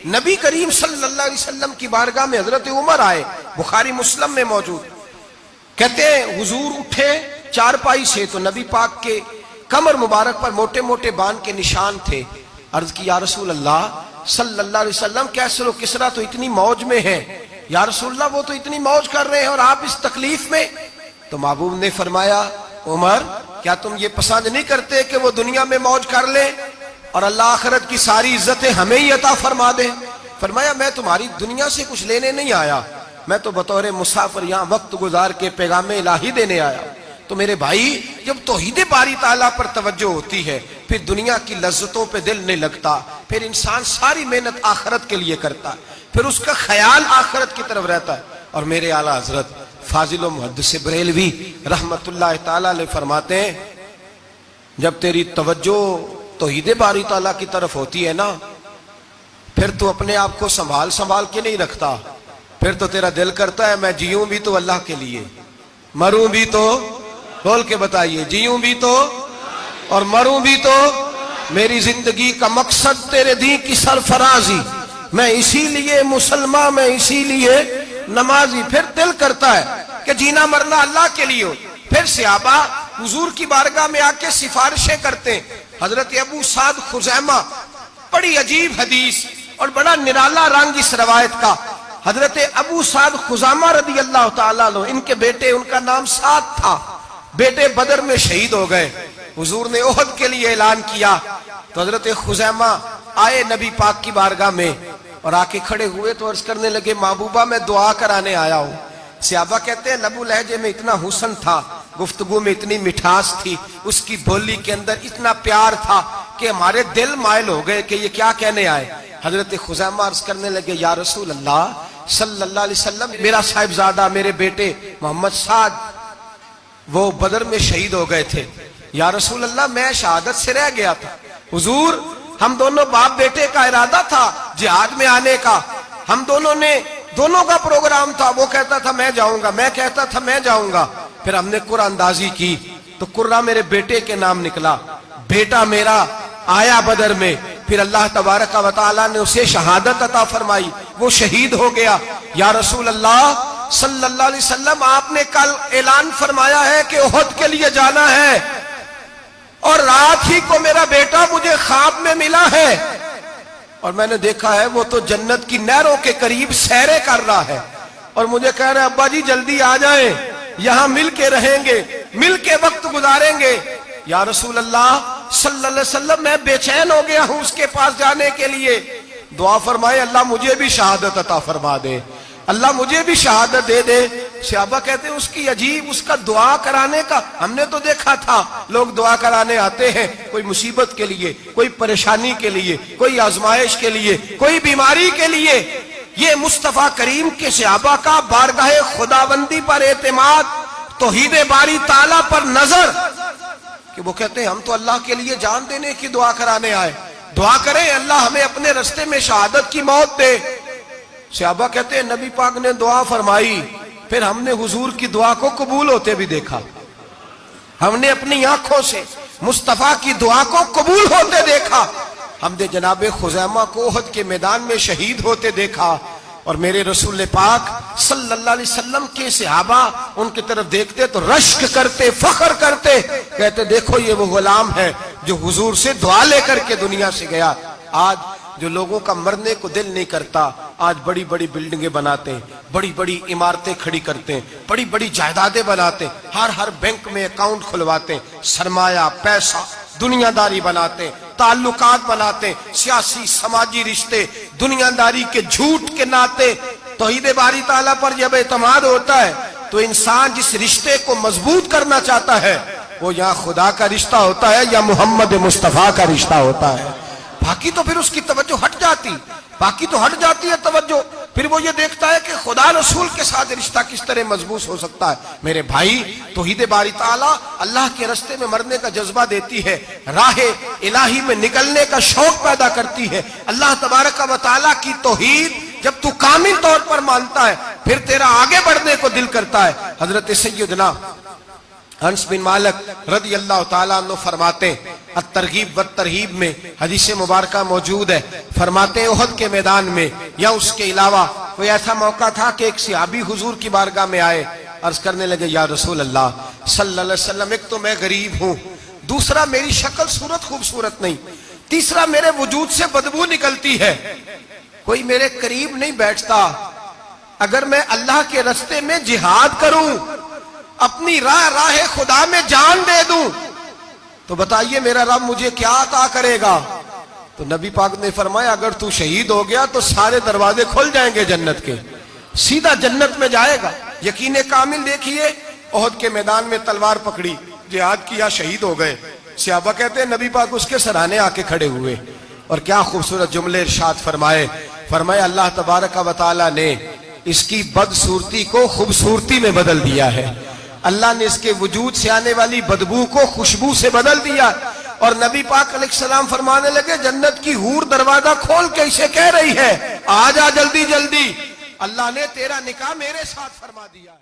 नबी करीम सल्लल्लाहु अलैहि वसल्लम की बारगाह में हजरत उमर आए, बुखारी मुस्लिम में मौजूद। कहते हैं हुजूर उठे चारपाई से तो नबी पाक के कमर मुबारक पर मोटे मोटे बांध के निशान थे। अर्ज की या रसूल अल्लाह सल्लल्लाहु अलैहि वसल्लम, कैसर और किसरा तो इतनी मौज में है, या रसूल अल्लाह वो तो इतनी मौज कर रहे हैं और आप इस तकलीफ में। तो महबूब ने फरमाया, उमर क्या तुम ये पसंद नहीं करते कि वो दुनिया में मौज कर ले और अल्लाह आखिरत की सारी इज्जतें हमें ही अता फरमा दे। फरमाया मैं तुम्हारी दुनिया से कुछ लेने नहीं आया, मैं तो बतौर मुसाफिर यहाँ वक्त गुजार के पैगाम इलाही देने आया। तो मेरे भाई, जब तौहीद बारी ताला पर तवज्जो होती है फिर दुनिया की लज्जतों पे दिल नहीं लगता, फिर इंसान सारी मेहनत आखिरत के लिए करता है, फिर उसका ख्याल आखिरत की तरफ रहता है। और मेरे आला हजरत फाजिल मुहद्दिस बरेलवी रहमतुल्लाह ताला अलैह फरमाते हैं, जब तेरी तवज्जो तौहीद बारी ताला की तरफ होती है ना, फिर तू अपने आप को संभाल संभाल के नहीं रखता, फिर तो तेरा दिल करता है मैं जीऊं भी तो अल्लाह के लिए, मरूं भी तो, बोल के बताइए, जीऊं भी तो और मरूं भी तो, मेरी जिंदगी का मकसद तेरे दी की सरफराजी, मैं इसीलिए मुसलमान, मैं इसीलिए नमाजी। फिर दिल करता है कि जीना मरना अल्लाह के लिए हो। फिर सहाबा हुजूर की बारगाह में आके सिफारिशें करते हैं। हजरत अबू साद खुजैमा, बड़ी अजीब हदीस और बड़ा निराला रंग इस रवायत का। हजरत अबू साद खुजामा रदी अल्लाह ताला अन्हु, इनके बेटे, उनका नाम साद था, बेटे बदर में शहीद हो गए। हुजूर ने ओहद के लिए ऐलान किया तो हजरत खुजैमा आए नबी पाक की बारगाह में और आके खड़े हुए तो अर्ज करने लगे, महबूबा मैं दुआ कराने आया हूँ। सहाबा कहते हैं लबू लहजे में इतना हुस्न था, गुफ्तगू में इतनी मिठास थी, उसकी बोली के अंदर इतना प्यार था कि हमारे दिल मायल हो गए कि ये क्या कहने आए। हजरत खुजैमा अर्ज करने लगे, या रसूल अल्लाह सल्लल्लाहु अलैहि वसल्लम, मेरा साहिबजादा, मेरे बेटे मोहम्मद साद वो बदर में शहीद हो गए थे। या रसूल अल्लाह मैं शहादत से रह गया था। हुजूर हम दोनों बाप बेटे का इरादा था जिहाद में आने का, हम दोनों का प्रोग्राम था। वो कहता था मैं जाऊंगा, मैं कहता था मैं जाऊंगा। फिर हमने कुर्रा अंदाजी की तो कुर्रा मेरे बेटे के नाम निकला, बेटा मेरा आया बदर में, फिर अल्लाह तबारक व तआला ने उसे शहादत अता फरमाई, वो शहीद हो गया। या रसूल अल्लाह सल्लल्लाहु अलैहि वसल्लम, आपने कल ऐलान फरमाया है कि ओहद के लिए जाना है और रात ही को मेरा बेटा मुझे ख्वाब में मिला है और मैंने देखा है वो तो जन्नत की नहरों के करीब सैरे कर रहा है और मुझे कह रहे अब्बा जी जल्दी आ जाएं, यहां मिल के रहेंगे, मिल के वक्त गुजारेंगे। या रसूल अल्लाह सल्लल्लाहु अलैहि वसल्लम, मैं बेचैन हो गया हूं उसके पास जाने के लिए। दुआ फरमाए अल्लाह मुझे भी शहादत अता फरमा दे, अल्लाह मुझे भी शहादत दे दे। सहाबा कहते हैं उसकी अजीब, उसका दुआ कराने का, हमने तो देखा था लोग दुआ कराने आते हैं कोई मुसीबत के लिए, कोई परेशानी के लिए, कोई आजमाइश के लिए, कोई बीमारी के लिए। ये मुस्तफा करीम के सहाबा का बारगाह खुदाबंदी पर एतमाद, तौहीद बारी ताला पर नजर, कि वो कहते हैं हम तो अल्लाह के लिए जान देने की दुआ कराने आए, दुआ करें अल्लाह हमें अपने रास्ते में शहादत की मौत दे। सहाबा कहते हैं नबी पाक ने दुआ फरमाई, फिर हमने हुजूर की दुआ को कबूल होते भी देखा, हमने अपनी आंखों से मुस्तफा की दुआ को कबूल होते देखा, हमने जनाबे खुजैमा को ओहद के मैदान में शहीद होते देखा। और मेरे रसूल पाक सल्लल्लाहु अलैहि वसल्लम के सहाबा उनकी तरफ देखते तो रश्क करते, फख्र करते, कहते देखो ये वो गुलाम है जो हुजूर से दुआ लेकर के दुनिया से गया। आज जो लोगों का मरने को दिल नहीं करता, आज बड़ी बड़ी बिल्डिंगें बनाते हैं, बड़ी बड़ी इमारतें खड़ी करते हैं, बड़ी बड़ी जायदादें बनाते हैं, हर बैंक में अकाउंट खुलवाते हैं, सरमाया पैसा दुनियादारी बनाते हैं, ताल्लुकात बनाते हैं, सियासी समाजी रिश्ते दुनियादारी के झूठ के नाते। तौहीद बारी ताला पर जब एतमाद होता है तो इंसान जिस रिश्ते को मजबूत करना चाहता है वो या खुदा का रिश्ता होता है या मोहम्मद मुस्तफा का रिश्ता होता है। बाकी तो फिर उसकी तवज्जो हट जाती, बाकी तो हट जाती है तवज्जो, फिर वो ये देखता है कि खुदा रसूल के साथ रिश्ता किस तरह मजबूत हो सकता है। मेरे भाई, तौहीद बारी ताला अल्लाह के रास्ते में मरने का जज्बा देती है, राह इलाही में निकलने का शौक पैदा करती है। अल्लाह तबारक व तआला की तौहीद जब तू कामिल तौर पर मानता है फिर तेरा आगे बढ़ने को दिल करता है। हजरत सैयदना हंस बिन मालिक रदी अल्लाह ताला अन्हु फरमाते अत-तरगीब व तरहीब में हदीस मुबारका मौजूद है। फरमाते हैं ओहद के मैदान में या उसके अलावा कोई ऐसा मौका था कि एक सहाबी हुजूर की बारगाह में आए, अर्ज करने लगे या रसूल अल्लाह सल्लल्लाहु अलैहि वसल्लम, एक तो मैं गरीब हूँ, दूसरा मेरी शक्ल सूरत खूबसूरत नहीं, तीसरा मेरे वजूद से बदबू निकलती है, कोई मेरे करीब नहीं बैठता, अगर मैं अल्लाह के रास्ते में जिहाद करूं, अपनी राह खुदा में जान दे दूं, तो बताइए मेरा रब मुझे क्या अता करेगा। तो नबी पाक ने फरमाया अगर तू शहीद हो गया तो सारे दरवाजे खुल जाएंगे जन्नत के, सीधा जन्नत में जाएगा। यकीन कामिल देखिए, ओहद के मैदान में तलवार पकड़ी, जिहाद किया, शहीद हो गए। सहाबा कहते हैं नबी पाक उसके सराहने आके खड़े हुए और क्या खूबसूरत जुमले इरशाद फरमाए। फरमाया अल्लाह तबारक व तआला ने इसकी बदसूरती को खूबसूरती में बदल दिया है, अल्लाह ने इसके वजूद से आने वाली बदबू को खुशबू से बदल दिया। और नबी पाक अलैहिस्सलाम फरमाने लगे जन्नत की हूर दरवाजा खोल के इसे कह रही है आ जा जल्दी जल्दी, अल्लाह ने तेरा निकाह मेरे साथ फरमा दिया है।